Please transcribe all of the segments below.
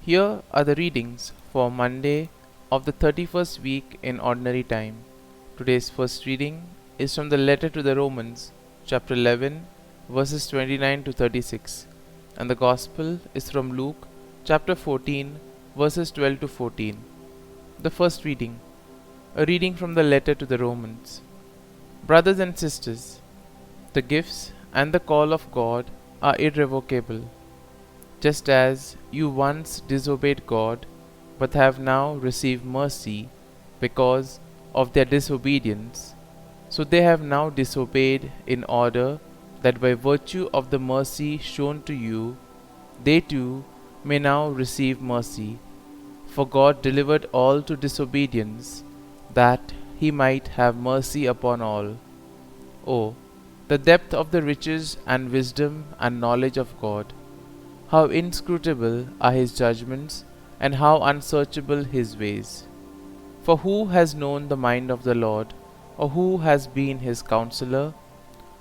Here are the readings for Monday of the 31st week in Ordinary Time. Today's first reading is from the letter to the Romans, chapter 11, verses 29 to 36, and the Gospel is from Luke, chapter 14, verses 12 to 14. The first reading, a reading from the letter to the Romans. Brothers and sisters, the gifts and the call of God are irrevocable. Just as you once disobeyed God, but have now received mercy because of their disobedience, so they have now disobeyed in order that by virtue of the mercy shown to you, they too may now receive mercy. For God delivered all to disobedience, that he might have mercy upon all. Oh, the depth of the riches and wisdom and knowledge of God! How inscrutable are his judgments, and how unsearchable his ways! For who has known the mind of the Lord, or who has been his counselor,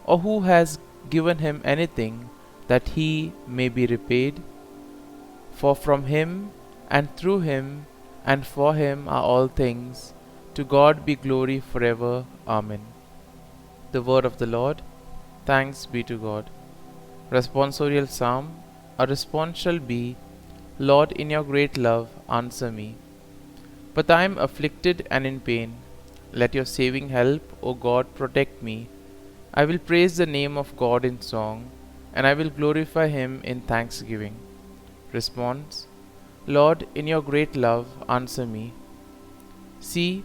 or who has given him anything that he may be repaid? For from him, and through him, and for him are all things. To God be glory forever. Amen. The word of the Lord. Thanks be to God. Responsorial Psalm. Our response shall be, Lord, in your great love, answer me. But I am afflicted and in pain. Let your saving help, O God, protect me. I will praise the name of God in song, and I will glorify him in thanksgiving. Response: Lord, in your great love, answer me. See,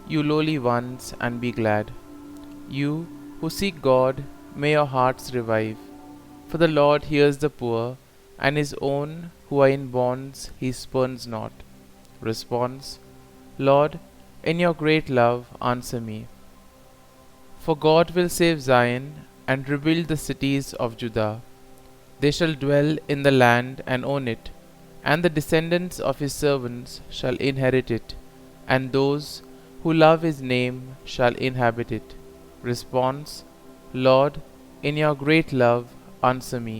you lowly ones, and be glad. You who seek God, may your hearts revive. For the Lord hears the poor, and his own who are in bonds he spurns not. Response: Lord, in your great love, answer me. For God will save Zion, and rebuild the cities of Judah. They shall dwell in the land and own it, and the descendants of his servants shall inherit it, and those who love his name shall inhabit it. Response: Lord, in your great love, answer me.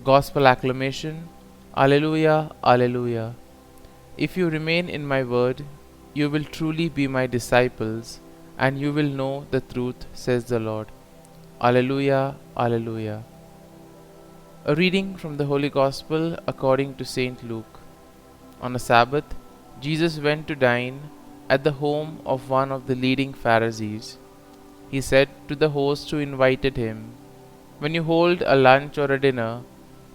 Gospel acclamation. Alleluia, Alleluia. If you remain in my word, you will truly be my disciples, and you will know the truth, says the Lord. Alleluia, Alleluia. A reading from the Holy Gospel according to St. Luke. On a Sabbath, Jesus went to dine at the home of one of the leading Pharisees. He said to the host who invited him, When you hold a lunch or a dinner,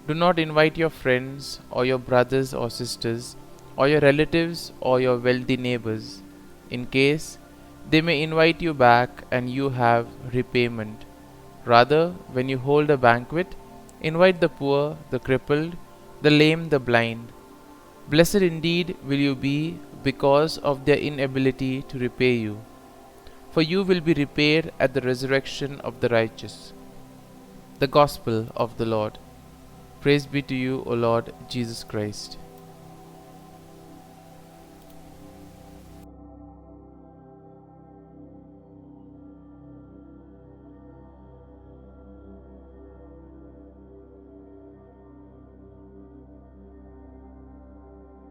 do not invite your friends or your brothers or sisters or your relatives or your wealthy neighbors, in case they may invite you back and you have repayment. Rather, when you hold a banquet, invite the poor, the crippled, the lame, the blind. Blessed indeed will you be because of their inability to repay you, for you will be repaid at the resurrection of the righteous. The Gospel of the Lord. Praise be to you, O Lord Jesus Christ.